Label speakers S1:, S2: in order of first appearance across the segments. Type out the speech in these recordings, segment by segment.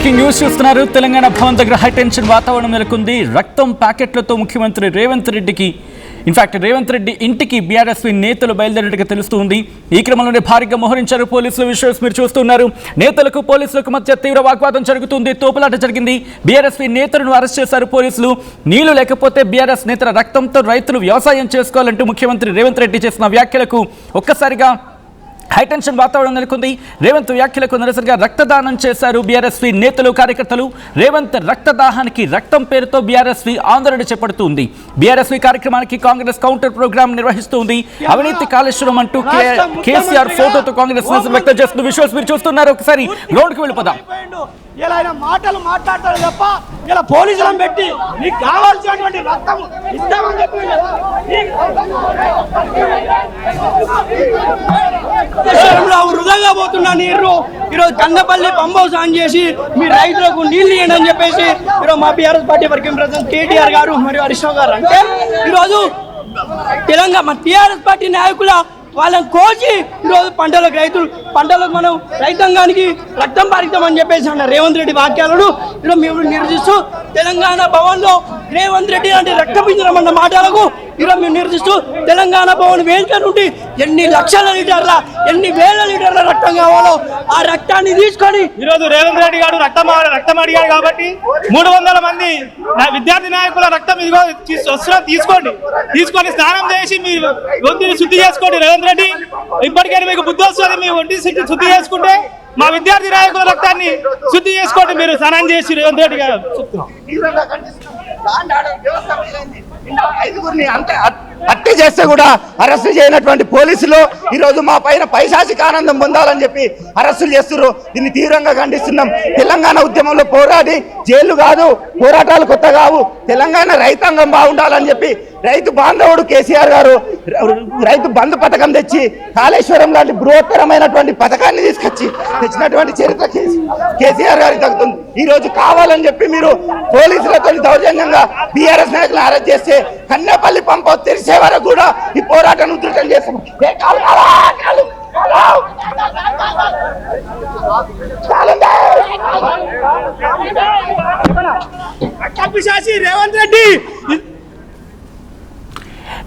S1: Breaking news చూస్తున్నారు. తెలంగాణ భవన్ దగ్గర high tension వాతావరణం నెలకొంది. రక్తం ప్యాకెట్లతో ముఖ్యమంత్రి రేవంత్ రెడ్డి ఇంటికి బీఆర్ఎస్పీ నేతలు బయలుదేరినట్టుగా తెలుస్తుంది. ఈ క్రమంలోనే భారీగా మోహరించారు పోలీసులు. విజువల్స్ మీరు చూస్తున్నారు. నేతలకు పోలీసులకు మధ్య తీవ్ర వాగ్వాదం జరుగుతుంది. తోపులాట జరిగింది. బీఆర్ఎస్పీ నేతలను అరెస్ట్ చేశారు పోలీసులు. నీళ్లు లేకపోతే బీఆర్ఎస్ నేతల రక్తంతో రైతులు వ్యవసాయం చేసుకోవాలంటూ ముఖ్యమంత్రి రేవంత్ రెడ్డి చేసిన వ్యాఖ్యలకు ఒక్కసారిగా హైటెన్షన్ వాతావరణం నెలకొంది. రేవంత్ వ్యాఖ్యలకు నిరసనగా రక్తదానం చేశారు బీఆర్ఎస్పీ నేతలు కార్యకర్తలు. రేవంత్ రక్తదాహానికి రక్తం పేరుతో బీఆర్ఎస్పీ ఆందోళన చేపడుతుంది. బీఆర్ఎస్పీ కార్యక్రమానికి కాంగ్రెస్ కౌంటర్ ప్రోగ్రామ్ నిర్వహిస్తుంది. అవినీతి కాళేశ్వరం అంటూ కేసీఆర్ ఫోటోతో కాంగ్రెస్ నిరసన వ్యక్తం చేస్తుంది. విజువల్స్ మీరు చూస్తున్నారు. ఒకసారి గ్రౌండ్ కి వెళ్ళిపోదాం.
S2: ఇలా ఆయన మాటలు మాట్లాడతాడు తప్ప ఇలా పోలీసులను పెట్టి నీకు కావాల్సినటువంటి రక్తం ఇస్తామని చెప్పి వృధాగా పోతున్నా నీరు. ఈరోజు కన్నపల్లి పంప్ హౌస్ ఆన్ చేసి మీ రైతులకు నీళ్లు ఇవ్వండి అని చెప్పేసి ఈరోజు మా BRS party working president KTR గారు మరియు హరీష్ రావు గారు అంటే ఈరోజు తెలంగాణ మా టీఆర్ఎస్ పార్టీ నాయకుల వాళ్ళని కోసి ఈరోజు పంటలకు మనం రైతాంగానికి రక్తం పారిద్దామని చెప్పేసి అన్న రేవంత్ రెడ్డి వాక్యాలను ఈరోజు మేము నిరసిస్తూ తెలంగాణ భవన్లో రేవంత్ రెడ్డి అంటే రక్తపించడమన్న మాటలకు ఈరోజు మేము నిరసిస్తూ తెలంగాణ భవన్ వేదిక నుండి ఎన్ని లక్షల లీటర్ల ఎన్ని వేల లీటర్ల రక్తం కావాలో ఆ రక్తాన్ని తీసుకొని
S3: ఈరోజు రేవంత్ రెడ్డి గారు రక్తం అడిగారు కాబట్టి 300 మంది విద్యార్థి నాయకుల రక్తం ఇదిగో తీసుకొని స్నానం చేసి మీ ఒంటిని శుద్ధి చేసుకోండి. రేవంత్ రెడ్డి ఇప్పటికైనా మీకు బుద్ధి వస్తుంది. మీ ఒంటి శుద్ధి చేసుకుంటే మా విద్యార్థి నాయకుల రక్తాన్ని శుద్ధి చేసుకోండి. మీరు స్నానం చేసి రేవంత్ రెడ్డి గారు
S4: హత్య చేస్తే కూడా అరెస్టు చేయనటువంటి పోలీసులు ఈరోజు మా పైన పైశాచిక ఆనందం పొందాలని చెప్పి అరెస్టులు చేస్తున్నారు. దీన్ని తీవ్రంగా ఖండిస్తున్నాం. తెలంగాణ ఉద్యమంలో పోరాడి జైలు కాదు, పోరాటాలు కొత్త కావు. తెలంగాణ రైతాంగం బాగుండాలని చెప్పి రైతు బాంధవుడు కేసీఆర్ గారు రైతు బంధు పథకం తెచ్చి కాళేశ్వరం లాంటి బృహత్తరమైనటువంటి పథకాన్ని తెచ్చినటువంటి చరిత్ర కేసీఆర్ గారికి తగ్గుతుంది. ఈ రోజు కావాలని చెప్పి మీరు పోలీసులతో దౌర్జన్యంగా బీఆర్ఎస్ నాయకులను అరెస్ట్ చేస్తే కన్నపల్లి పంప తెరిచే వరకు కూడా ఈ పోరాటాన్ని ఉధృతం చేస్తాం.
S2: రేవంత్ రెడ్డి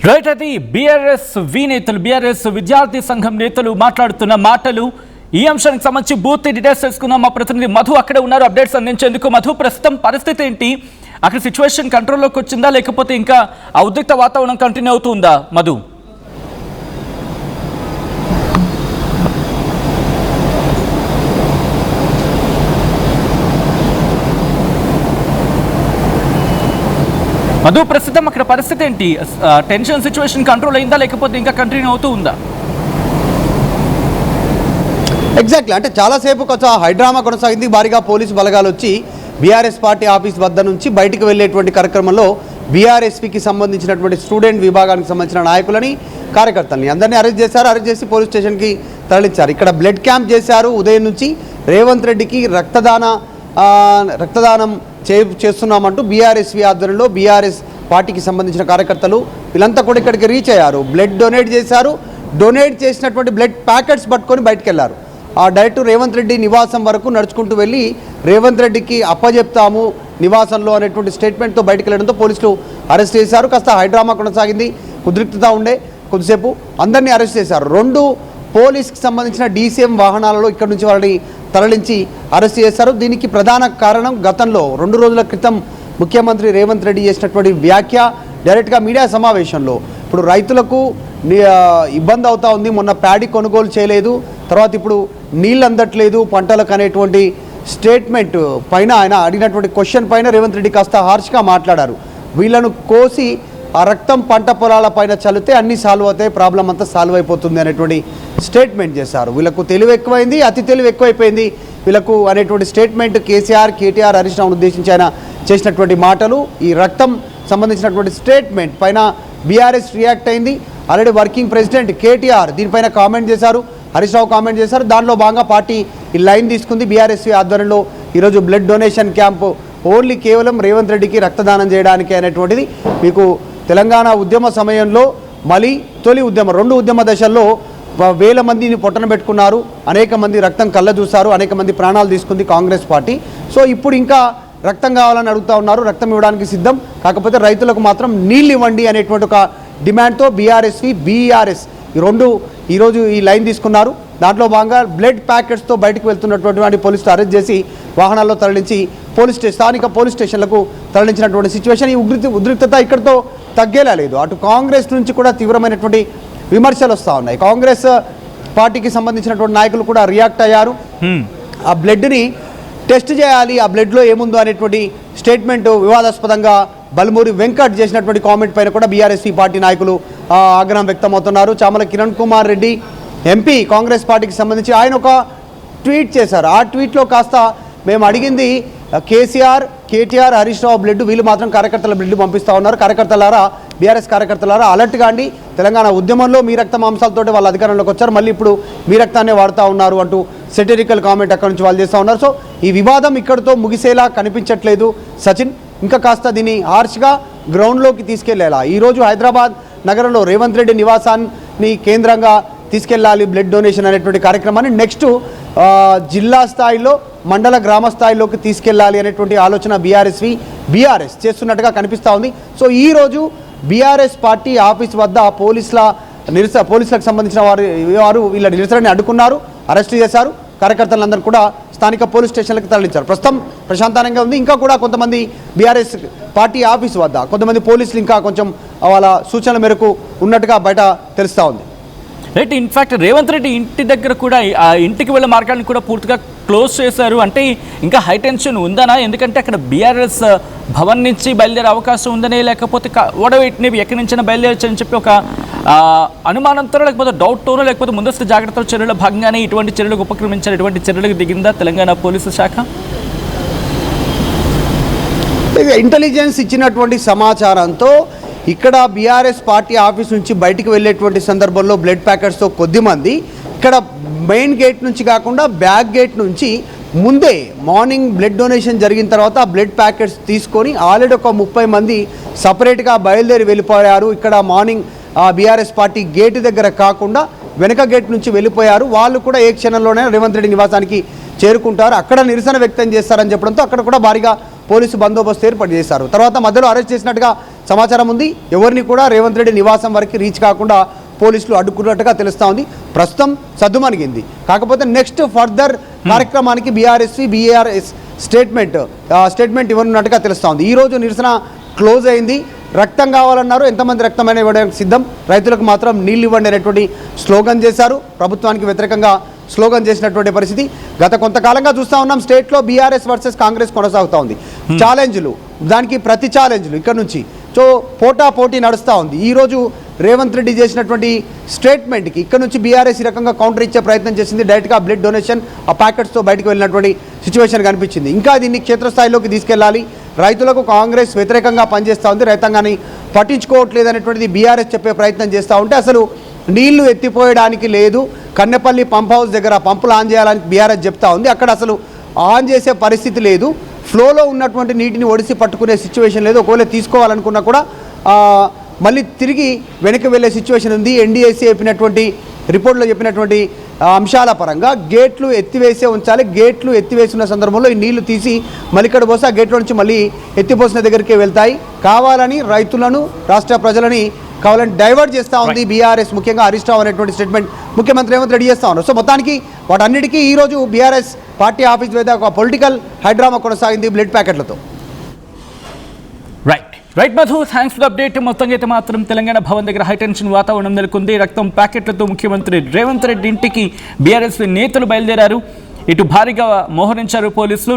S1: రైట్. అది బీఆర్ఎస్ విద్యార్థి సంఘం నేతలు మాట్లాడుతున్న మాటలు. ఈ అంశానికి సంబంధించి పూర్తి డీటెయిల్స్ తెలుసుకుందాం. మా ప్రతినిధి మధు అక్కడే ఉన్నారు అప్డేట్స్ అందించేందుకు. మధు, ప్రస్తుతం పరిస్థితి ఏంటి? అక్కడ సిచ్యువేషన్ కంట్రోల్లోకి వచ్చిందా లేకపోతే ఇంకా ఆ ఉద్రిక్త వాతావరణం కంటిన్యూ అవుతుందా? మధు, ప్రస్తుతం అక్కడ పరిస్థితి ఏంటి? టెన్షన్ సిచ్యువేషన్ కంట్రోల్ అయిందా లేకపోతే ఇంకా కంటిన్యూ అవుతూ ఉందా?
S5: ఎగ్జాక్ట్లీ, అంటే చాలాసేపు కొంచెం హైడ్రామా కొనసాగింది. భారీగా పోలీసు బలగాలు వచ్చి బీఆర్ఎస్ పార్టీ ఆఫీస్ వద్ద నుంచి బయటకు వెళ్ళేటువంటి కార్యక్రమంలో బీఆర్ఎస్పీకి సంబంధించినటువంటి స్టూడెంట్ విభాగానికి సంబంధించిన నాయకులని అందరినీ అరెస్ట్ చేశారు. అరెస్ట్ చేసి పోలీస్ స్టేషన్కి తరలించారు. ఇక్కడ బ్లడ్ క్యాంప్ చేశారు. ఉదయం నుంచి రేవంత్ రెడ్డికి రక్తదానం చేస్తున్నామంటూ బీఆర్ఎస్పీ ఆధ్వర్యంలో బీఆర్ఎస్ పార్టీకి సంబంధించిన కార్యకర్తలు వీళ్ళంతా కూడా ఇక్కడికి రీచ్ అయ్యారు. బ్లడ్ డొనేట్ చేశారు. డొనేట్ చేసినటువంటి బ్లడ్ ప్యాకెట్స్ పట్టుకొని బయటకు వెళ్ళారు. ఆ డైరెక్ట్ రేవంత్ రెడ్డి నివాసం వరకు నడుచుకుంటూ వెళ్ళి రేవంత్ రెడ్డికి అప్పచెప్తాము నివాసంలో అనేటువంటి స్టేట్మెంట్తో బయటకు వెళ్ళడంతో పోలీసులు అరెస్ట్ చేశారు. కాస్త హైడ్రామా కొనసాగింది. ఉద్రిక్తత ఉండే కొద్దిసేపు అందరినీ అరెస్ట్ చేశారు. 2 పోలీస్కి సంబంధించిన డీసీఎం వాహనాలలో ఇక్కడ నుంచి వాళ్ళని తరలించి అరెస్ట్ చేశారు. దీనికి ప్రధాన కారణం గతంలో 2 రోజుల క్రితం ముఖ్యమంత్రి రేవంత్ రెడ్డి చేసినటువంటి వ్యాఖ్య డైరెక్ట్గా మీడియా సమావేశంలో. ఇప్పుడు రైతులకు ఇబ్బంది అవుతా ఉంది. మొన్న ప్యాడీ కొనుగోలు చేయలేదు, తర్వాత ఇప్పుడు నీళ్ళు అందట్లేదు పంటలకు అనేటువంటి స్టేట్మెంట్ పైన ఆయన అడిగినటువంటి క్వశ్చన్ పైన రేవంత్ రెడ్డి కాస్త హార్ష్గా మాట్లాడారు. వీళ్ళను కోసి ఆ రక్తం పంట పొలాల పైన చల్లితే అన్నీ సాల్వ్ అవుతాయి, ప్రాబ్లం అంతా సాల్వ్ అయిపోతుంది అనేటువంటి స్టేట్మెంట్ చేశారు. వీళ్ళకు తెలివి ఎక్కువైంది, అతి తెలివి ఎక్కువైపోయింది వీళ్ళకు అనేటువంటి స్టేట్మెంట్ కేటీఆర్ హరీష్ రావును ఉద్దేశించి ఆయన చేసినటువంటి మాటలు. ఈ రక్తం సంబంధించినటువంటి స్టేట్మెంట్ పైన బీఆర్ఎస్ రియాక్ట్ అయింది. ఆల్రెడీ వర్కింగ్ ప్రెసిడెంట్ కేటీఆర్ దీనిపైన కామెంట్ చేశారు, హరీష్ రావు కామెంట్ చేశారు. దానిలో భాగంగా పార్టీ ఈ లైన్ తీసుకుంది. బీఆర్ఎస్ ఆధ్వర్యంలో ఈరోజు బ్లడ్ డొనేషన్ క్యాంపు ఓన్లీ కేవలం రేవంత్ రెడ్డికి రక్తదానం చేయడానికి అనేటువంటిది. మీకు తెలంగాణ ఉద్యమ సమయంలో మళ్ళీ తొలి ఉద్యమ 2 ఉద్యమ దశల్లో వేల మందిని పొట్టన పెట్టుకున్నారు, అనేక మంది రక్తం కళ్ళ చూశారు, అనేక మంది ప్రాణాలు తీసుకుంది కాంగ్రెస్ పార్టీ. సో ఇప్పుడు ఇంకా రక్తం కావాలని అడుగుతూ ఉన్నారు, రక్తం ఇవ్వడానికి సిద్ధం, కాకపోతే రైతులకు మాత్రం నీళ్ళు ఇవ్వండి అనేటువంటి ఒక డిమాండ్తో బీఆర్ఎస్వి బీఆర్ఎస్ ఈ రెండు ఈరోజు ఈ లైన్ తీసుకున్నారు. దాంట్లో భాగంగా బ్లడ్ ప్యాకెట్స్తో బయటకు వెళ్తున్నటువంటి పోలీసులు అరెస్ట్ చేసి వాహనాల్లో తరలించి స్థానిక పోలీస్ స్టేషన్లకు తరలించినటువంటి సిచ్యువేషన్. ఈ ఉద్రిక్తత ఇక్కడితో తగ్గేలా లేదు. అటు కాంగ్రెస్ నుంచి కూడా తీవ్రమైనటువంటి విమర్శలు వస్తూ ఉన్నాయి. కాంగ్రెస్ పార్టీకి సంబంధించినటువంటి నాయకులు కూడా రియాక్ట్ అయ్యారు. ఆ బ్లడ్ని టెస్ట్ చేయాలి, ఆ బ్లడ్లో ఏముందో అనేటువంటి స్టేట్మెంట్ వివాదాస్పదంగా బల్మూరి వెంకట్ చేసినటువంటి కామెంట్ పైన కూడా బీఆర్ఎస్పీ పార్టీ నాయకులు ఆగ్రహం వ్యక్తమవుతున్నారు. చామల కిరణ్ కుమార్ రెడ్డి ఎంపీ కాంగ్రెస్ పార్టీకి సంబంధించి ఆయన ఒక ట్వీట్ చేశారు. ఆ ట్వీట్లో కాస్త మేము అడిగింది కేసీఆర్, కేటీఆర్, హరీష్ రావు బ్లడ్, వీళ్ళు మాత్రం కార్యకర్తల బ్లడ్ పంపిస్తూ ఉన్నారు. కార్యకర్తలారా, బీఆర్ఎస్ కార్యకర్తలారా అలర్ట్ కాండి, తెలంగాణ ఉద్యమంలో మీ రక్త మాంసాలతోటి వాళ్ళు అధికారంలోకి వచ్చారు, మళ్ళీ ఇప్పుడు మీ రక్తాన్నే వాడుతూ ఉన్నారు అంటూ సెటరికల్ కామెంట్ అక్కడ నుంచి వాళ్ళు చేస్తూ ఉన్నారు. సో ఈ వివాదం ఇక్కడితో ముగిసేలా కనిపించట్లేదు సచిన్. ఇంకా కాస్త దీన్ని హార్ష్గా గ్రౌండ్లోకి తీసుకెళ్లేలా ఈరోజు హైదరాబాద్ నగరంలో రేవంత్ రెడ్డి నివాసాన్ని కేంద్రంగా తీసుకెళ్ళాలి బ్లడ్ డొనేషన్ అనేటువంటి కార్యక్రమాన్ని. నెక్స్ట్ జిల్లా స్థాయిలో, మండల గ్రామ స్థాయిలోకి తీసుకెళ్ళాలి అనేటువంటి ఆలోచన బీఆర్ఎస్ చేస్తున్నట్టుగా కనిపిస్తూ ఉంది. సో ఈరోజు బీఆర్ఎస్ పార్టీ ఆఫీస్ వద్ద పోలీసులకు సంబంధించిన వారు వీళ్ళ నిరసనని అడ్డుకున్నారు, అరెస్ట్ చేశారు. కార్యకర్తలందరూ కూడా స్థానిక పోలీస్ స్టేషన్లకు తరలించారు. ప్రస్తుతం ప్రశాంతంగా ఉంది. ఇంకా కూడా కొంతమంది బీఆర్ఎస్ పార్టీ ఆఫీస్ వద్ద కొంతమంది పోలీసులు ఇంకా కొంచెం వాళ్ళ సూచనల మేరకు ఉన్నట్టుగా బయట తెలుస్తూ ఉంది.
S1: రైట్. ఇన్ఫాక్ట్ రేవంత్ రెడ్డి ఇంటి దగ్గర కూడా ఆ ఇంటికి వెళ్ళే మార్గాన్ని కూడా పూర్తిగా క్లోజ్ చేశారు. అంటే ఇంకా హై టెన్షన్ ఉందనా? ఎందుకంటే అక్కడ బీఆర్ఎస్ భవన్ నుంచి బయలుదేరే అవకాశం ఉందనే, లేకపోతే ఓడవేటిని ఎక్కడి నుంచైనా బయలుదేరచ్చని చెప్పి ఒక అనుమానంతో, లేకపోతే డౌట్తోనో, లేకపోతే ముందస్తు జాగ్రత్త చర్యల భాగంగానే ఇటువంటి చర్యలకు ఉపక్రమించారు, ఇటువంటి చర్యలకు దిగిందా తెలంగాణ పోలీసు శాఖ?
S5: ఇంటెలిజెన్స్ ఇచ్చినటువంటి సమాచారంతో ఇక్కడ బీఆర్ఎస్ పార్టీ ఆఫీస్ నుంచి బయటికి వెళ్ళేటువంటి సందర్భంలో బ్లడ్ ప్యాకెట్స్తో కొద్దిమంది ఇక్కడ మెయిన్ గేట్ నుంచి కాకుండా బ్యాక్ గేట్ నుంచి ముందే మార్నింగ్ బ్లడ్ డొనేషన్ జరిగిన తర్వాత ఆ బ్లడ్ ప్యాకెట్స్ తీసుకొని ఆల్రెడీ ఒక 30 మంది సపరేట్గా బయలుదేరి వెళ్ళిపోయారు. ఇక్కడ మార్నింగ్ బీఆర్ఎస్ పార్టీ గేటు దగ్గర కాకుండా వెనక గేట్ నుంచి వెళ్ళిపోయారు. వాళ్ళు కూడా ఏ క్షణంలోనే రేవంత్ రెడ్డి నివాసానికి చేరుకుంటారు, అక్కడ నిరసన వ్యక్తం చేస్తారని చెప్పడంతో అక్కడ కూడా భారీగా పోలీసు బందోబస్తు ఏర్పాటు చేశారు. తర్వాత మధ్యలో అరెస్ట్ చేసినట్టుగా సమాచారం ఉంది. ఎవరిని కూడా రేవంత్ రెడ్డి నివాసం వరకు రీచ్ కాకుండా పోలీసులు అడ్డుకున్నట్టుగా తెలుస్తూ ఉంది. ప్రస్తుతం సద్దుమణిగింది. కాకపోతే నెక్స్ట్ ఫర్దర్ కార్యక్రమానికి బీఆర్ఎస్ స్టేట్మెంట్ ఇవ్వనున్నట్టుగా తెలుస్తూ ఉంది. ఈరోజు నిరసన క్లోజ్ అయింది. రక్తం కావాలన్నారు, ఎంతమంది రక్తమైనా ఇవ్వడానికి సిద్ధం, రైతులకు మాత్రం నీళ్ళు ఇవ్వండి అనేటువంటి స్లోగన్ చేశారు. ప్రభుత్వానికి వ్యతిరేకంగా స్లోగన్ చేసినటువంటి పరిస్థితి గత కొంతకాలంగా చూస్తూ ఉన్నాం. స్టేట్లో బీఆర్ఎస్ వర్సెస్ కాంగ్రెస్ కొనసాగుతూ ఉంది. ఛాలెంజ్లు, దానికి ప్రతి ఛాలెంజ్లు ఇక్కడ నుంచి పోటీ నడుస్తూ ఉంది. ఈరోజు రేవంత్ రెడ్డి చేసినటువంటి స్టేట్మెంట్కి ఇక్కడ నుంచి బీఆర్ఎస్ ఈ రకంగా కౌంటర్ ఇచ్చే ప్రయత్నం చేసింది. డైరెక్ట్గా బ్లడ్ డొనేషన్ ఆ ప్యాకెట్స్తో బయటకు వెళ్ళినటువంటి సిచ్యువేషన్ కనిపించింది. ఇంకా దీన్ని క్షేత్రస్థాయిలోకి తీసుకెళ్లాలి. రైతులకు కాంగ్రెస్ వ్యతిరేకంగా పనిచేస్తూ ఉంది, రైతాంగాన్ని పట్టించుకోవట్లేదు అనేటువంటిది బీఆర్ఎస్ చెప్పే ప్రయత్నం చేస్తూ ఉంటే అసలు నీళ్లు ఎత్తిపోయడానికి లేదు. కన్నెపల్లి పంప్ హౌస్ దగ్గర పంపులు ఆన్ చేయాలని బీఆర్ఎస్ చెప్తా ఉంది. అక్కడ అసలు ఆన్ చేసే పరిస్థితి లేదు. ఫ్లోలో ఉన్నటువంటి నీటిని ఒడిసి పట్టుకునే సిచ్యువేషన్ లేదు. ఒకవేళ తీసుకోవాలనుకున్నా కూడా మళ్ళీ తిరిగి వెనక్కి వెళ్ళే సిచ్యువేషన్ ఉంది. ఎన్డీఏసీ చెప్పినటువంటి రిపోర్ట్లో చెప్పినటువంటి అంశాల పరంగా గేట్లు ఎత్తివేసే ఉంచాలి. గేట్లు ఎత్తివేసిన సందర్భంలో ఈ నీళ్లు తీసి మళ్ళీ ఇక్కడ పోసి ఆ గేట్ల నుంచి మళ్ళీ ఎత్తిపోసిన దగ్గరికి వెళ్తాయి. కావాలని రైతులను, రాష్ట్ర ప్రజలని కావాలని డైవర్ట్ చేస్తూ ఉంది బీఆర్ఎస్, ముఖ్యంగా హరీష్ రావు అనేటువంటి స్టేట్మెంట్ ముఖ్యమంత్రి రేవంత్ రెడ్డి చేస్తూ ఉన్నారు. సో మొత్తానికి వాటన్నిటికీ ఈరోజు బీఆర్ఎస్ పార్టీ ఆఫీస్ మీద ఒక పొలిటికల్ హైడ్రామా కొనసాగింది బ్లడ్ ప్యాకెట్లతో.
S1: Right Madhu, thanks for update. మొత్తంగా అయితే మాత్రం తెలంగాణ భవన్ దగ్గర హైటెన్షన్ వాతావరణం నెలకొంది. రక్తం ప్యాకెట్లతో ముఖ్యమంత్రి రేవంత్ రెడ్డి ఇంటికి బీఆర్ఎస్ నేతలు బయలుదేరారు. ఇటు భారీగా మోహరించారు పోలీసులు.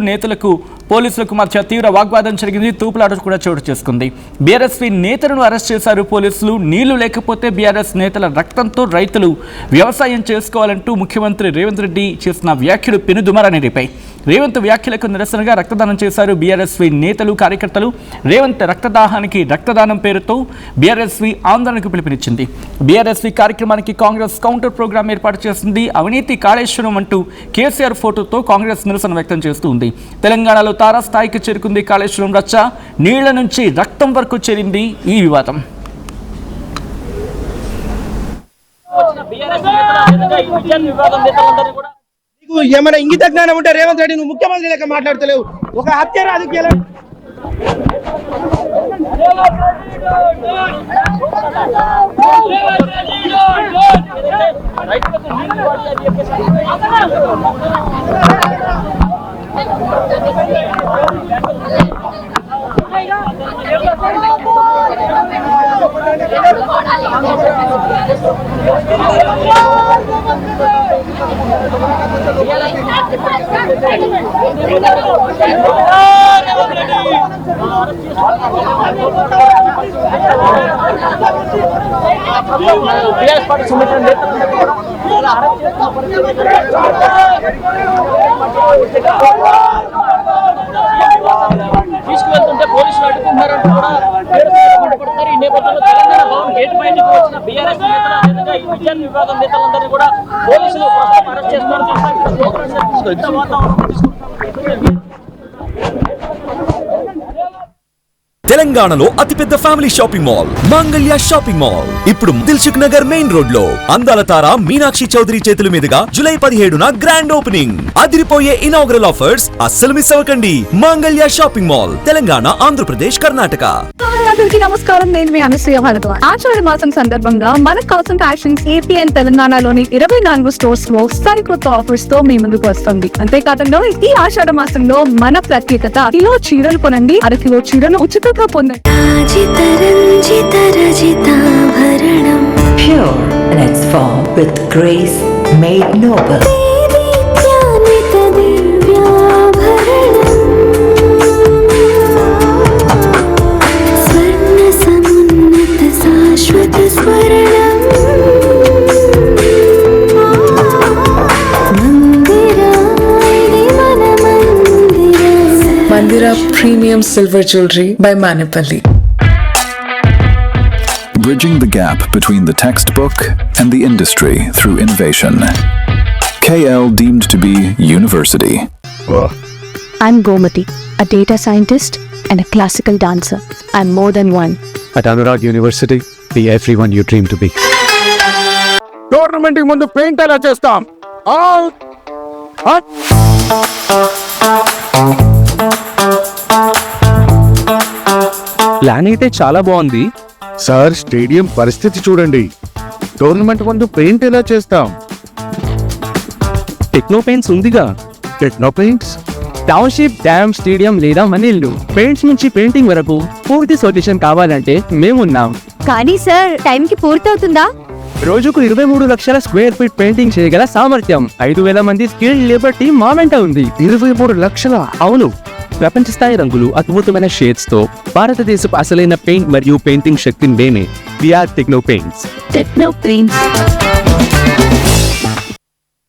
S1: పోలీసులకు మధ్య తీవ్ర వాగ్వాదం జరిగింది. తూపులాట కూడా చోటు చేసుకుంది. బీఆర్ఎస్పీ నేతలను అరెస్ట్ చేశారు పోలీసులు. నీళ్లు లేకపోతే బీఆర్ఎస్ నేతల రక్తంతో రైతులు వ్యవసాయం చేసుకోవాలంటూ ముఖ్యమంత్రి రేవంత్ రెడ్డి చేసిన వ్యాఖ్యలు పెనుదుమారాన్ని రేపాయి. రేవంత్ వ్యాఖ్యలకు నిరసనగా రక్తదానం చేశారు బీఆర్ఎస్పీ నేతలు, కార్యకర్తలు. రేవంత్ రక్తదానం పేరుతో బీఆర్ఎస్పీ ఆందోళనకు పిలుపునిచ్చింది. బీఆర్ఎస్పీ కార్యక్రమానికి కాంగ్రెస్ కౌంటర్ ప్రోగ్రాం ఏర్పాటు చేసింది. అవినీతి కాళేశ్వరం అంటూ కేసీఆర్ ఫోటోతో కాంగ్రెస్ నిరసన వ్యక్తం చేస్తూ ఉంది. తెలంగాణలో తారాస్థాయికి చేరుకుంది కాళేశ్వరం రచ్చ. నీళ్ల నుంచి రక్తం వరకు చేరింది ఈ వివాదం.
S2: నీకు ఏమైనా ఇంగిత జ్ఞానం ఉంటే రేవంత్ రెడ్డి నువ్వు ముఖ్యమంత్రి లెక్క మాట్లాడతలేవు. ఒక హత్య రాజకీయాలు
S6: తీసుకువెళ్తుంటే పోలీసులు అడ్డుకుంటున్నారంటూ కూడా మండిపడుతున్నారు. ఈ నేపథ్యంలో తెలంగాణ భవన్ గేట్ బయటకు వచ్చిన బీఆర్ఎస్ నేతల అదేవిధంగా ఈ విద్యార్థి విభాగం నేతలందరినీ కూడా పోలీసులు అరెస్ట్ చేస్తున్నారు. వాతావరణం
S7: తెలంగాణలో అతిపెద్ద family shopping mall Mangalya shopping mall ఇప్పుడు దిల్సుఖ్ నగర్ మెయిన్ రోడ్ లో అందాల తార మీనాక్షి చౌదరి చేతుల మీదుగా జూలై 17న గ్రాండ్ ఓపెనింగ్. అదిరిపోయే ఇనాగ్రల్ ఆఫర్స్ అస్సలు మిస్ అవ్వకండి. Mangalya shopping mall, Telangana, Andhra Pradesh, Karnataka.
S8: అందరికీ నమస్కారం. నేను మీ అనసూయ భారద్వాజ్. ఆషాఢ మాసం సందర్భంగా మన కాసన్ ఫ్యాషన్స్ ఏపీ అండ్ తెలంగాణలోని 24 స్టోర్స్ లో సరికొత్త ఆఫర్స్ తో మీ ముందుకు వస్తుంది. అంతేకాదంలో ఈ ఆషాఢ మాసంలో మన ప్రత్యేకత కిలో చీరలు కొనండి, అరకిలో చీరలు ఉచితంగా పొందండి.
S9: Pure in its form with grace made noble.
S10: Mandira Premium Silver Jewelry by Manipali.
S11: Bridging the gap between the textbook and the industry through innovation. KL deemed to be university.
S8: I'm Gomati, a data scientist and a classical dancer. I'm more than one.
S5: At Anurag University, be everyone you dream to be.
S4: Government ముందు paint ఎలా చేస్తాం?
S5: Plan అయితే చాలా బాగుంది
S4: sir, stadium పరిస్థితి చూడండి. Government ముందు paint ఎలా చేస్తాం?
S5: టెక్నో పెయింట్స్ ఉందిగా.
S4: Techno paints,
S5: township, dam, stadium లేదా మనీళ్లు, పెయింట్స్ నుంచి పెయింటింగ్ వరకు పూర్తి సొల్యూషన్ కావాలంటే మేమున్నాం.
S8: కానీ సార్, టైం కి పూర్తవుతుందా?
S5: రోజుకు 23 లక్షల స్క్వేర్ ఫీట్ పెయింటింగ్ చేయగల సామర్థ్యం, 5,000 మంది స్కిల్డ్ లేబర్ టీం మా వెంట ఉంది.
S4: 23 లక్షల?
S5: అవును. ప్రపంచ స్థాయి రంగులు, అద్భుతమైన షేడ్స్ తో భారతదేశపు అసలైన పెయింట్ మరియు పెయింటింగ్ శక్తిని నేనే. VR techno paints.
S8: Techno paints.